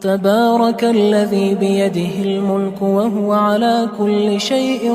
تبارك الذي بيده الملك وهو على كل شيء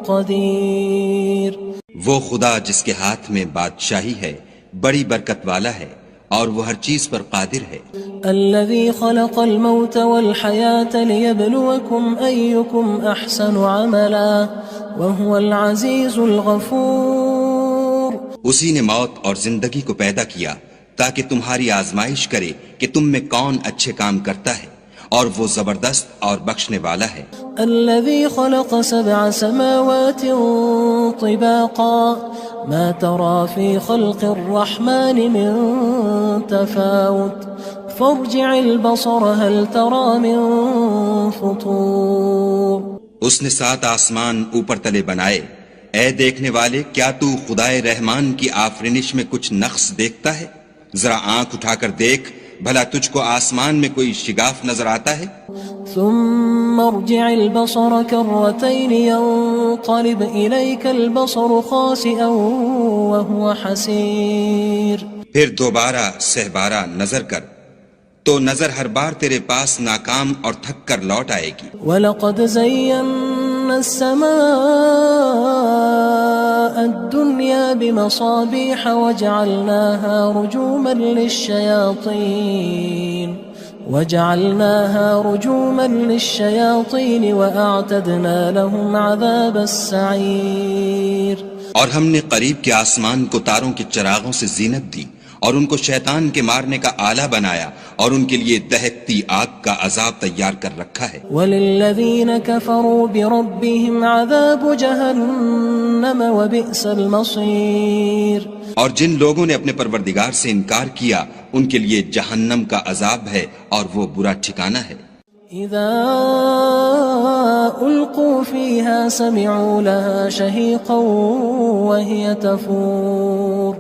قدير. وہ خدا جس کے ہاتھ میں بادشاہی ہے بڑی برکت والا ہے اور وہ ہر چیز پر قادر ہے. الذي خلق الموت والحياة ليبلوكم أيكم أحسن عملا وهو العزيز الغفور. اسی نے موت اور زندگی کو پیدا کیا تاکہ تمہاری آزمائش کرے کہ تم میں کون اچھے کام کرتا ہے اور وہ زبردست اور بخشنے والا ہے. الذي خلق 7 سماوات طباقا ما ترى في خلق الرحمن من تفاوت فارجع البصر هل ترى من فطور. اس نے 7 آسمان اوپر تلے بنائے. اے دیکھنے والے، کیا تو خدائے رحمان کی آفرینش میں کچھ نقص دیکھتا ہے؟ ذرا آنکھ اٹھا کر دیکھ، بھلا تجھ کو آسمان میں کوئی شگاف نظر آتا ہے؟ ثم ارجع البصر كرتين ينقلب إليك البصر خاسئا وهو حسير. پھر دوبارہ سہبارہ نظر کر تو نظر ہر بار تیرے پاس ناکام اور تھک کر لوٹ آئے گی. وَلَقَدْ زَيَّنَّا السَّمَاءَ الدُّنْيَا بِمَصَابِيحَ وَجَعَلْنَاهَا رُجُومًا لِلشَّيَاطِينِ وَأَعْتَدْنَا لَهُمْ عَذَابَ السَّعِيرِ. اور ہم نے قریب کے آسمان کو تاروں کے چراغوں سے زینت دی اور ان کو شیطان کے مارنے کا آلہ بنایا اور ان کے لیے دہکتی آگ کا عذاب تیار کر رکھا ہے. وَلِلَّذِينَ كَفَرُوا بِرَبِّهِمْ عَذَابُ جَهَنَّمَ وَبِئْسَ الْمَصِيرُ. اور جن لوگوں نے اپنے پروردگار سے انکار کیا ان کے لیے جہنم کا عذاب ہے اور وہ برا ٹھکانہ ہے. اذا القوا فيها سمعوا لها شهيقا وهي تفور.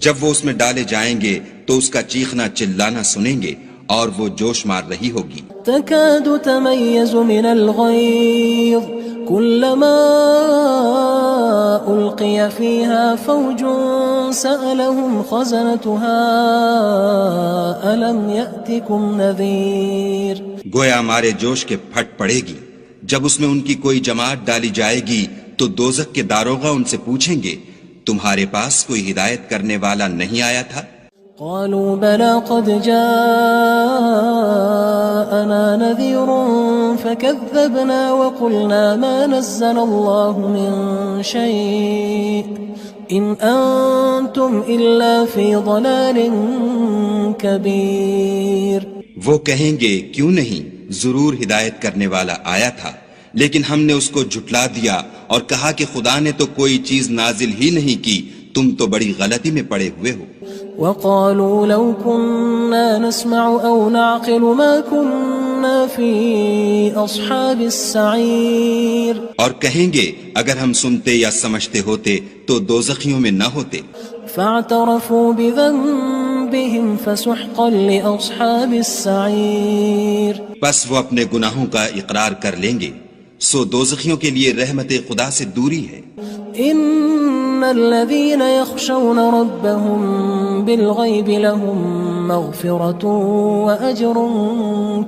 جب وہ اس میں ڈالے جائیں گے تو اس کا چیخنا چلانا سنیں گے اور وہ جوش مار رہی ہوگی. تكاد تميز من الغيظ كلما ألقي فيها فوج سألهم خزنتها ألم يأتكم نذير. گویا ہمارے جوش کے پھٹ پڑے گی. جب اس میں ان کی کوئی جماعت ڈالی جائے گی تو دوزخ کے داروغہ ان سے پوچھیں گے تمہارے پاس کوئی ہدایت کرنے والا نہیں آیا تھا؟ قالوا بلى قد جاءنا نذير فكذبنا وقلنا ما نزل الله من شيء إن أنتم إلا في ضلال كبير. وہ کہیں گے کیوں نہیں، ضرور ہدایت کرنے والا آیا تھا، لیکن ہم نے اس کو جھٹلا دیا اور کہا کہ خدا نے تو کوئی چیز نازل ہی نہیں کی، تم تو بڑی غلطی میں پڑے ہوئے ہو. وقالوا لو كنا نسمع أو نعقل ما كنا في أصحاب السعير. اور کہیں گے اگر ہم سنتے یا سمجھتے ہوتے تو دوزخیوں میں نہ ہوتے. فاعترفوا بذنبهم فسحقا لأصحاب السعير. بس وہ اپنے گناہوں کا اقرار کر لیں گے، سو دوزخیوں کے لیے رحمت خدا سے دوری ہے. ان الذين يخشون ربهم بالغيب لهم مغفرة واجر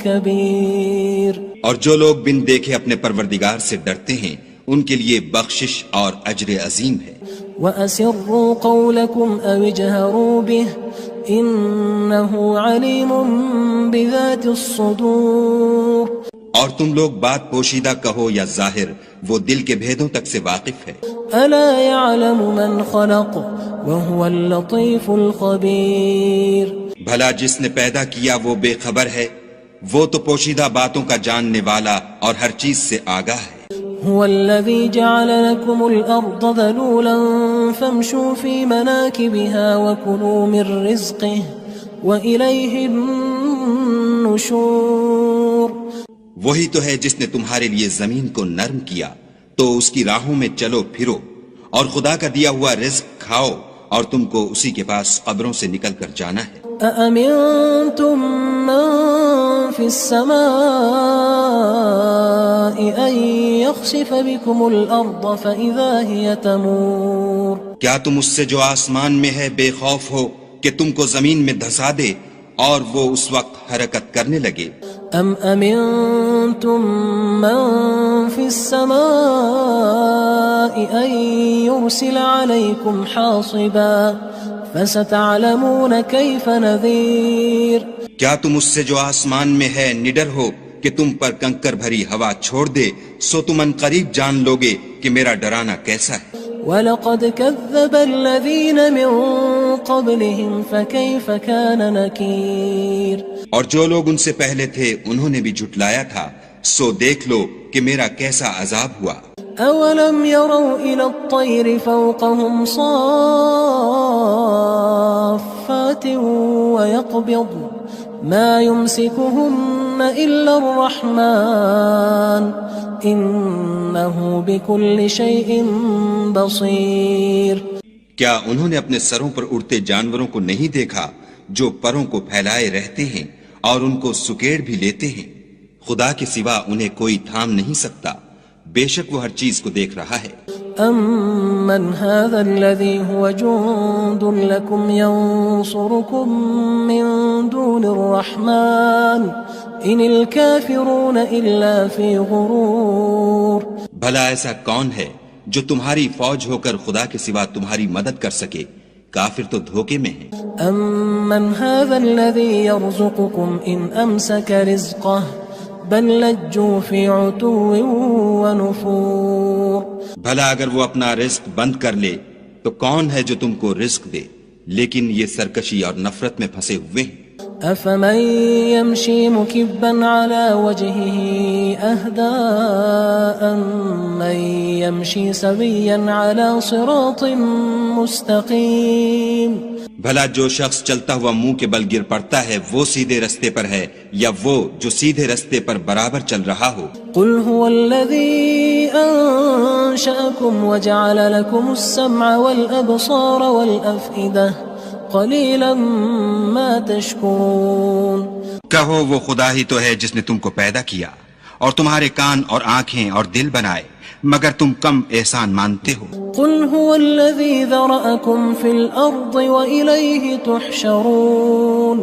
كبير. اور جو لوگ بن دیکھے اپنے پروردگار سے ڈرتے ہیں ان کے لیے بخشش اور اجر عظیم ہے. وَأَسِرُّوا قَوْلَكُمْ أَوِ اجْهَرُوا بِهِ إِنَّهُ عَلِيمٌ بِذَاتِ الصُّدُورِ. اور تم لوگ بات پوشیدہ کہو یا ظاہر، وہ دل کے بھیدوں تک سے واقف ہے. أَلَا يَعْلَمُ مَنْ خَلَقَ وَهُوَ اللَّطِيفُ الْخَبِيرُ. بھلا جس نے پیدا کیا وہ بے خبر ہے، وہ تو پوشیدہ باتوں کا جاننے والا اور ہر چیز سے آگاہ ہے. هو الذي جعل لكم الأرض ذلولا فامشوا في مناكبها وكلوا من رزقه وإليه النشور. وہی تو ہے جس نے تمہارے لیے زمین کو نرم کیا تو اس کی راہوں میں چلو پھرو اور خدا کا دیا ہوا رزق کھاؤ اور تم کو اسی کے پاس قبروں سے نکل کر جانا ہے. أأمنتم من في السماء أن يخسف بكم الأرض فإذا هي تمور. کیا تم اس سے جو آسمان میں ہے بے خوف ہو کہ تم کو زمین میں دھسا دے اور وہ اس وقت حرکت کرنے لگے. ام امنتم من في السماء ان يرسل عليكم حاصبا فستعلمون كيف نذير. کیا تم اس سے جو آسمان میں ہے نڈر ہو کہ تم پر کنکر بھری ہوا چھوڑ دے، سو تم ان قریب جان لوگے کہ میرا ڈرانا کیسا ہے. وَلَقَدْ كَذَّبَ الَّذِينَ مِن قَبْلِهِمْ فَكَيْفَ كَانَ نَكِيرٌ. اور جو لوگ ان سے پہلے تھے انہوں نے بھی جھٹلایا تھا، سو دیکھ لو کہ میرا کیسا عذاب ہوا. أَوَلَمْ يَرَوْا إِلَى الطَّيْرِ فَوْقَهُمْ صَافَّاتٍ وَيَقْبِضْنَ مَا يُمْسِكُهُنَّ إِلَّا الرَّحْمَنُ إِنَّهُ بِكُلِّ شَيْءٍ بَصِيرٌ. کیا انہوں نے اپنے سروں پر اڑتے جانوروں کو نہیں دیکھا جو پروں کو پھیلائے رہتے ہیں اور ان کو سکیڑ بھی لیتے ہیں؟ خدا کے سوا انہیں کوئی تھام نہیں سکتا، بے شک وہ ہر چیز کو دیکھ رہا ہے. أَمَّنْ هَذَا الَّذِي هُوَ جُندٌ لَكُمْ يَنصُرُكُم مِّن دُونِ الرَّحْمَنِ إِنِ الْكَافِرُونَ إِلَّا فِي غُرُورٍ. بھلا ایسا کون ہے جو تمہاری فوج ہو کر خدا کے سوا تمہاری مدد کر سکے؟ کافر تو دھوکے میں ہیں. أَمَّنْ هَذَا الَّذِي يَرْزُقُكُمْ إِنْ أَمْسَكَ رِزْقَهُ بَلْ لَجُّوا فِي عُتُوٍّ وَنُفُورٍ. بھلا اگر وہ اپنا رزق بند کر لے تو کون ہے جو تم کو رزق دے؟ لیکن یہ سرکشی اور نفرت میں پھنسے ہوئے ہیں. أَفَمَن يَمْشِي مُكِبًّا عَلَى وَجْهِهِ أَهْدَىٰ أَمَّن يَمْشِي سَوِيًّا عَلَى صِرَاطٍ مُّسْتَقِيمٍ. بھلا جو شخص چلتا ہوا منہ کے بل گر پڑتا ہے وہ سیدھے رستے پر ہے یا وہ جو سیدھے رستے پر برابر چل رہا ہو؟ قُلْ هُوَ الَّذِي أَنشَأَكُمْ وَجَعَلَ لَكُمُ السَّمْعَ وَالْأَبْصَارَ وَالْأَفْئِدَةَ قَلِيلًا مَا تَشْكُرُونَ. کہو وہ خدا ہی تو ہے جس نے تم کو پیدا کیا اور تمہارے کان اور آنکھیں اور دل بنائے، مگر تم کم احسان مانتے ہو. قُلْ هُوَ الَّذِي ذَرَأَكُمْ فِي الْأَرْضِ وَإِلَيْهِ تُحْشَرُونَ.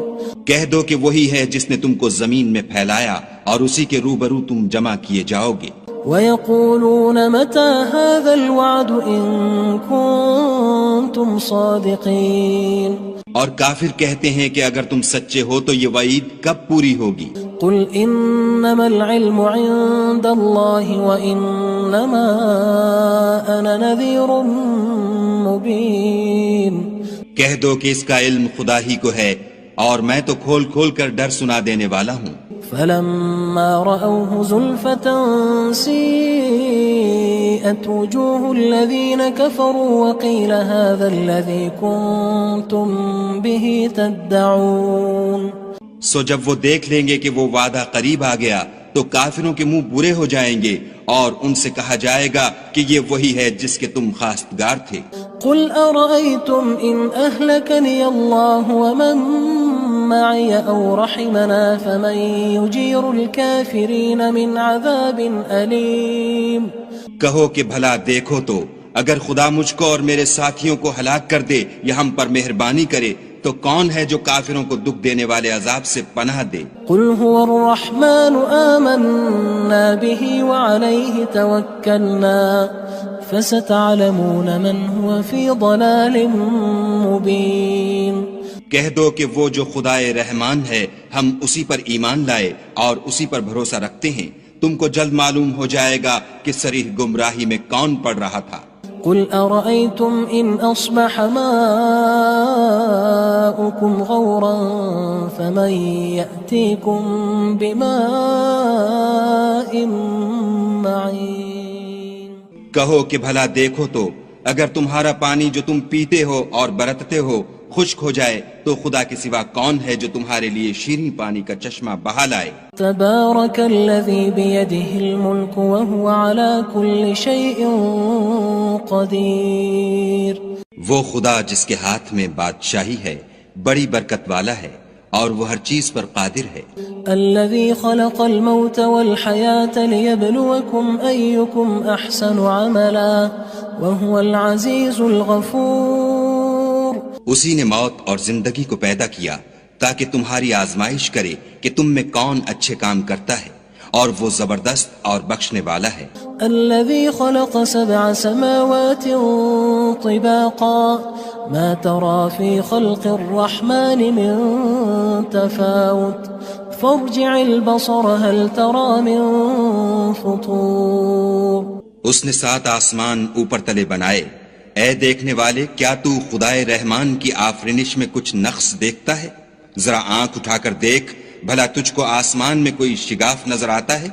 کہہ دو کہ وہی ہے جس نے تم کو زمین میں پھیلایا اور اسی کے روبرو تم جمع کیے جاؤ گے. وَيَقُولُونَ مَتَى هَذَا الْوَعْدُ إِن كُنتُمْ صَادِقِينَ. اور کافر کہتے ہیں کہ اگر تم سچے ہو تو یہ وعید کب پوری ہوگی؟ قُلْ إِنَّمَا الْعِلْمُ عِندَ اللَّهِ وَإِنَّمَا أَنَا نَذِيرٌ مُّبِينٌ. کہہ دو کہ اس کا علم خدا ہی کو ہے اور میں تو کھول کھول کر ڈر سنا دینے والا ہوں. فَلَمَّا رَأَوْهُ زُلْفَةً سِيئَتْ وُجُوهُ الَّذِينَ كَفَرُوا وَقِيلَ هَذَا الَّذِي كُنتُم بِهِ تَدَّعُونَ. سو جب وہ دیکھ لیں گے کہ وہ وعدہ قریب آ گیا تو کافروں کے منہ برے ہو جائیں گے اور ان سے کہا جائے گا کہ یہ وہی ہے جس کے تم خواستگار تھے. قُلْ أَرَأَيْتُمْ إِنْ أَهْلَكَنِيَ اللَّهُ وَمَن مَّعِيَ أَوْ رَحِمَنَا فَمَن يُجِيرُ الْكَافِرِينَ مِنْ عَذَابٍ أَلِيمٍ. کہو کہ بھلا دیکھو تو اگر خدا مجھ کو اور میرے ساتھیوں کو ہلاک کر دے یا ہم پر مہربانی کرے تو کون ہے جو کافروں کو دکھ دینے والے عذاب سے پناہ دے؟ قُلْ هُوَ الرَّحْمَنُ آمَنَّا بِهِ وَعَلَيْهِ تَوَكَّلْنَا فَسَتَعْلَمُونَ مَنْ هُوَ فِي ضَلَالٍ مُّبِينٍ. کہہ دو کہ وہ جو خدائے رحمان ہے ہم اسی پر ایمان لائے اور اسی پر بھروسہ رکھتے ہیں، تم کو جلد معلوم ہو جائے گا کہ صریح گمراہی میں کون پڑ رہا تھا. قُلْ أَرَأَيْتُمْ إِنْ أَصْبَحَ مَاؤُكُمْ غَوْرًا فَمَن يَأْتِيكُم بِمَاءٍ مَّعِينٍ. کہو کہ بھلا دیکھو تو اگر تمہارا پانی جو تم پیتے ہو اور برتتے ہو خشک ہو جائے تو خدا کے سوا کون ہے جو تمہارے لیے شیریں پانی کا چشمہ بہا لائے؟ تبارک الذی بیدہ الملک وہو علی کل شیء قدیر. وہ خدا جس کے ہاتھ میں بادشاہی ہے بڑی برکت والا ہے اور وہ ہر چیز پر قادر ہے. الذي خلق الموت والحياة ليبلوكم أيكم أحسن عملا وهو العزيز الغفور. اسی نے موت اور زندگی کو پیدا کیا تاکہ تمہاری آزمائش کرے کہ تم میں کون اچھے کام کرتا ہے، اور وہ زبردست اور بخشنے والا ہے۔ الذي خلق 7 سماوات طباقا ما ترى في خلق الرحمن من تفاوت فارجع البصر هل ترى من فطور۔ اس نے 7 آسمان اوپر تلے بنائے، اے دیکھنے والے کیا تو خدائے رحمان کی آفرینش میں کچھ نقص دیکھتا ہے؟ ذرا آنکھ اٹھا کر دیکھ، بھلا تجھ کو آسمان میں کوئی شگاف نظر آتا ہے؟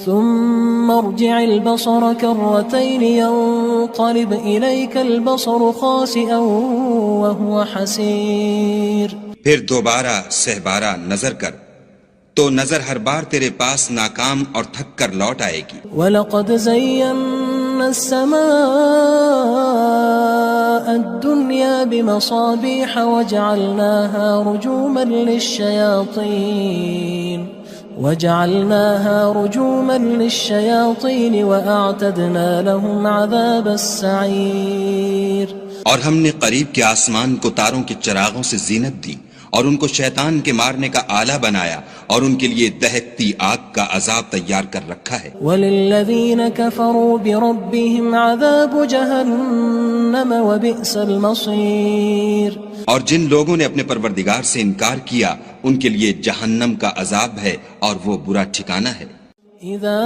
ثم ارجع البصر كرتين ينقلب إليك البصر خاسئا وهو حسير۔ پھر دوبارہ سہبارہ نظر کر تو نظر ہر بار تیرے پاس ناکام اور تھک کر لوٹ آئے گی۔ وَلَقَدْ زَيَّنَّا السَّمَاءَ الدُّنْيَا بِمَصَابِيحَ وَجَعَلْنَاهَا رُجُومًا لِلشَّيَاطِينِ وَأَعْتَدْنَا لَهُمْ عَذَابَ السَّعِيرِ۔ اور ہم نے قریب کے آسمان کو تاروں کے چراغوں سے زینت دی، اور ان کو شیطان کے مارنے کا آلہ بنایا، اور ان کے لیے دہکتی آگ کا عذاب تیار کر رکھا ہے۔ وَلِلَّذِينَ كَفَرُوا بِرَبِّهِمْ عَذَابُ جَهَنَّمَ وَبِئْسَ الْمَصِيرُ۔ اور جن لوگوں نے اپنے پروردگار سے انکار کیا ان کے لیے جہنم کا عذاب ہے، اور وہ برا ٹھکانہ ہے۔ اذا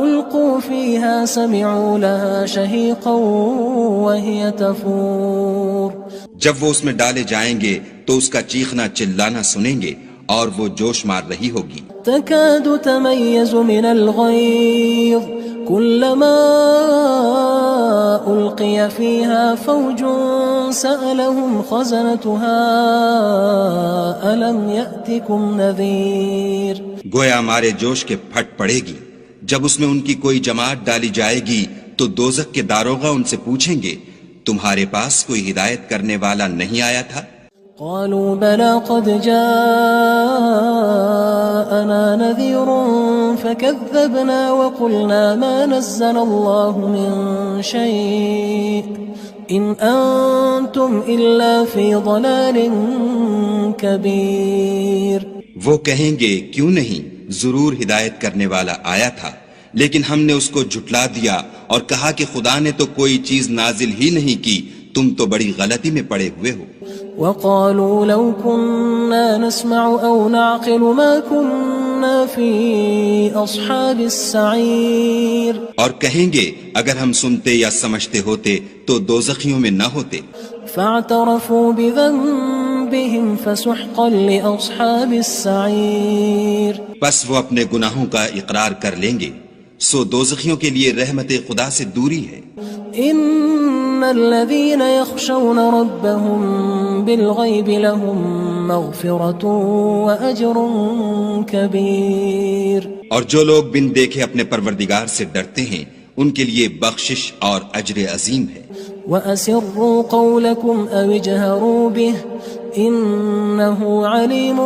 القوا فيها سمعوا لها شهيقا وهي تفور۔ جب وہ اس میں ڈالے جائیں گے تو اس کا چیخنا چلانا سنیں گے، اور وہ جوش مار رہی ہوگی۔ تكاد تميز من الغيظ كلما ألقي فيها فوج سألهم خزنتها ألم يأتكم نذير۔ گویا مارے جوش کے پھٹ پڑے گی جب اس میں ان کی کوئی جماعت ڈالی جائے گی تو دوزخ کے داروغہ ان سے پوچھیں گے تمہارے پاس کوئی ہدایت کرنے والا نہیں آیا تھا؟ قالوا بلى قد جاءنا نذير فكذبنا وقلنا ما نزل الله من شيء إن أنتم إلا في ضلال كبير۔ وہ کہیں گے کیوں نہیں، ضرور ہدایت کرنے والا آیا تھا، لیکن ہم نے اس کو جھٹلا دیا اور کہا کہ خدا نے تو کوئی چیز نازل ہی نہیں کی، تم تو بڑی غلطی میں پڑے ہوئے ہو۔ وقالوا لو كنا نسمع أو نعقل ما كنا في أصحاب السعير۔ اور کہیں گے اگر ہم سنتے یا سمجھتے ہوتے تو دوزخیوں میں نہ ہوتے۔ فاعترفوا بذنبهم فسحقا لأصحاب السعير۔ بس وہ اپنے گناہوں کا اقرار کر لیں گے، سو دوزخیوں کے لیے رحمت خدا سے دوری ہے۔ ان الذين يخشون ربهم بالغيب لهم مغفرة واجر كبير۔ اور جو لوگ بن دیکھے اپنے پروردگار سے ڈرتے ہیں ان کے لیے بخشش اور اجر عظیم ہے۔ واسروا قولكم او اجهروا به انه عليم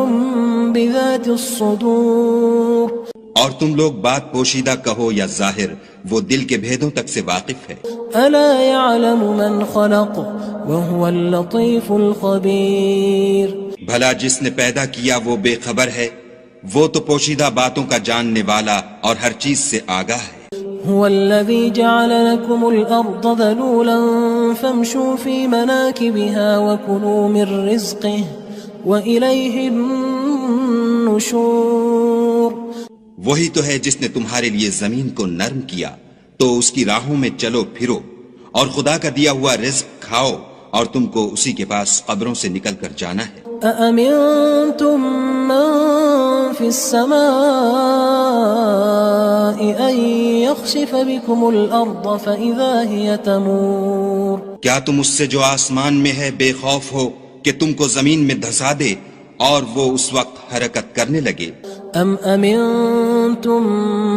بذات الصدور۔ اور تم لوگ بات پوشیدہ کہو یا ظاہر، وہ دل کے بھیدوں تک سے واقف ہے۔ الا يعلم من خلق وهو اللطيف الخبير۔ بھلا جس نے پیدا کیا وہ بے خبر ہے، وہ تو پوشیدہ باتوں کا جاننے والا اور ہر چیز سے آگاہ ہے۔ هو الذي جعل لكم الأرض ذلولا فامشوا في مناكبها وكلوا من رزقه وإليه النشور۔ وہی تو ہے جس نے تمہارے لیے زمین کو نرم کیا تو اس کی راہوں میں چلو پھرو، اور خدا کا دیا ہوا رزق کھاؤ، اور تم کو اسی کے پاس قبروں سے نکل کر جانا ہے۔ أأمنتم من في السماء أن يخسف بكم الأرض فإذا هي تمور۔ کیا تم اس سے جو آسمان میں ہے بے خوف ہو کہ تم کو زمین میں دھسا دے اور وہ اس وقت حرکت کرنے لگے؟ ام امنتم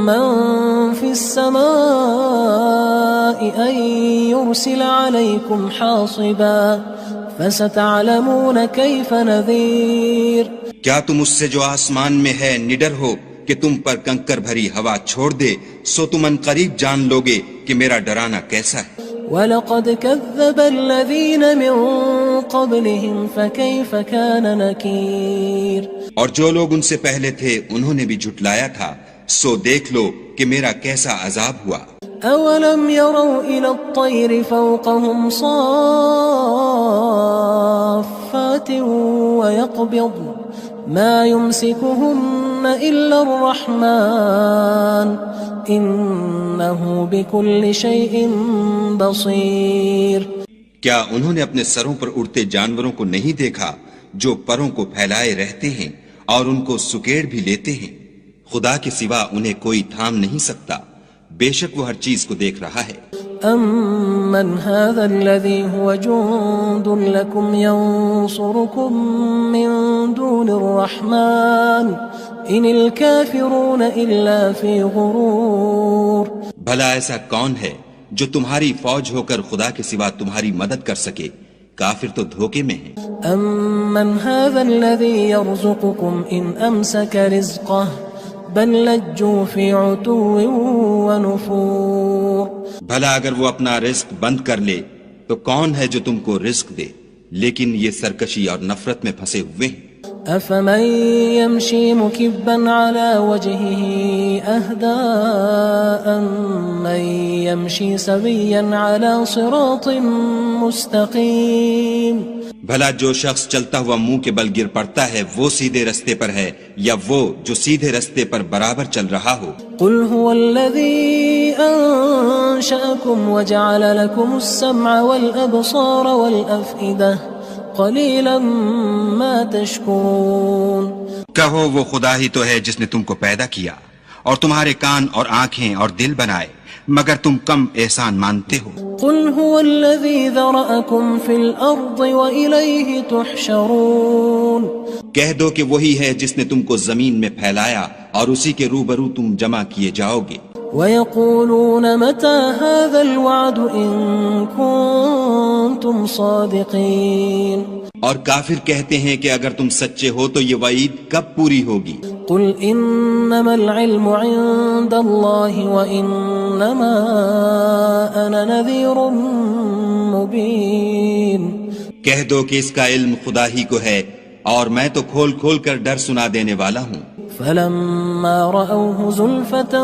من في السماء ان يرسل عليكم حاصبا فستعلمون كيف نذير۔ کیا تم اس سے جو آسمان میں ہے نڈر ہو کہ تم پر کنکر بھری ہوا چھوڑ دے، سو تم ان قریب جان لوگے کہ میرا ڈرانا کیسا ہے۔ وَلَقَدْ كَذَّبَ الَّذِينَ مِن قبلهم فكيف كان نكير اور جو لوگ ان سے پہلے تھے انہوں نے بھی جھٹلایا تھا، سو دیکھ لو کہ میرا کیسا عذاب ہوا۔ أولم يروا إلى الطير فوقهم صافات ويقبضن ما يمسكهن إلا الرحمن إنه بكل شيء بصير۔ کیا انہوں نے اپنے سروں پر اڑتے جانوروں کو نہیں دیکھا جو پروں کو پھیلائے رہتے ہیں اور ان کو سکیڑ بھی لیتے ہیں؟ خدا کے سوا انہیں کوئی تھام نہیں سکتا، بے شک وہ ہر چیز کو دیکھ رہا ہے۔ أَمَّنْ هَذَا الَّذِي هُوَ جُندٌ لَكُمْ يَنصُرُكُم مِّن دُونِ الرَّحْمَٰنِ إِنِ الْكَافِرُونَ إِلَّا فِي غُرُورٍ۔ بھلا ایسا کون ہے جو تمہاری فوج ہو کر خدا کے سوا تمہاری مدد کر سکے؟ کافر تو دھوکے میں ہیں۔ أَمَّنْ هَذَا الَّذِي يَرْزُقُكُمْ إِنْ أَمْسَكَ رِزْقَهُ بل لجوا فی عتو ونفور۔ بھلا اگر وہ اپنا رزق بند کر لے تو کون ہے جو تم کو رزق دے، لیکن یہ سرکشی اور نفرت میں پھنسے ہوئے ہیں۔ افمن يمشي مكبا على وجهه اهدى أمن يمشي سويا على صراط مستقيم۔ بھلا جو شخص چلتا ہوا منہ کے بل گر پڑتا ہے وہ سیدھے رستے پر ہے یا وہ جو سیدھے رستے پر برابر چل رہا ہو؟ قل هو الذي أنشأكم وجعل لكم السمع والأبصار والأفئدة قلیلا ما تشکرون۔ کہو وہ خدا ہی تو ہے جس نے تم کو پیدا کیا اور تمہارے کان اور آنکھیں اور دل بنائے، مگر تم کم احسان مانتے ہو۔ قل هو الذی ذرأکم فی الارض وإلیہ تحشرون۔ کہہ دو کہ وہی ہے جس نے تم کو زمین میں پھیلایا اور اسی کے روبرو تم جمع کیے جاؤ گے۔ وَيَقُولُونَ مَتَى هَذَا الْوَعْدُ إِن كُنتُمْ صَادِقِينَ۔ اور کافر کہتے ہیں کہ اگر تم سچے ہو تو یہ وعید کب پوری ہوگی؟ قُلْ إِنَّمَا الْعِلْمُ عِندَ اللَّهِ وَإِنَّمَا أَنَا نَذِيرٌ مُبِينٌ۔ کہہ دو کہ اس کا علم خدا ہی کو ہے اور میں تو کھول کھول کر ڈر سنا دینے والا ہوں۔ فلما رأوه زلفة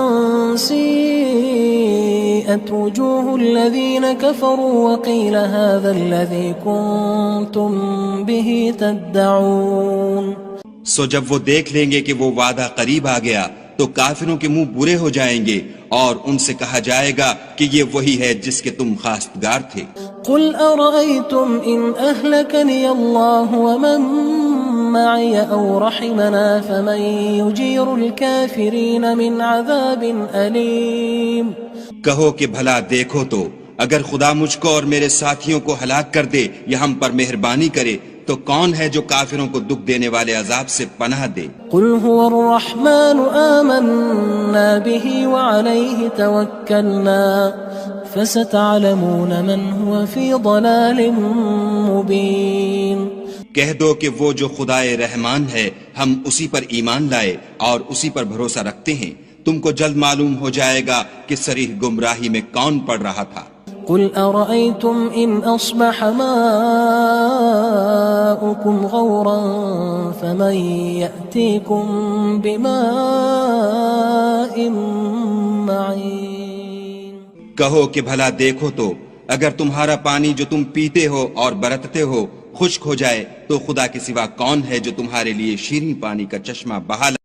سيئت وجوه الذين كفروا وقيل هذا الذي كنتم به تدعون۔ سو جب وہ دیکھ لیں گے کہ وہ وعدہ قریب آ گیا تو کافروں کے منہ برے ہو جائیں گے اور ان سے کہا جائے گا کہ یہ وہی ہے جس کے تم خواستگار تھے۔ قل أرأيتم إن أهلكني الله ومن معي أو رحمنا فمن يجير الكافرين من عذاب أليم۔ کہو کہ بھلا دیکھو تو اگر خدا مجھ کو اور میرے ساتھیوں کو ہلاک کر دے یا ہم پر مہربانی کرے تو کون ہے جو کافروں کو دکھ دینے والے عذاب سے پناہ دے؟ قل هو الرحمن آمنا به وعليه توكلنا فستعلمون من هو في ضلال مبين۔ کہہ دو کہ وہ جو خدائے رحمان ہے ہم اسی پر ایمان لائے اور اسی پر بھروسہ رکھتے ہیں، تم کو جلد معلوم ہو جائے گا کہ صریح گمراہی میں کون پڑ رہا تھا۔ قل أرأيتم إن أصبح ماؤكم غورا فمن يأتيكم بماء معين۔ کہو کہ بھلا دیکھو تو اگر تمہارا پانی جو تم پیتے ہو اور برتتے ہو خشک ہو جائے تو خدا کے سوا کون ہے جو تمہارے لیے شیریں پانی کا چشمہ بہا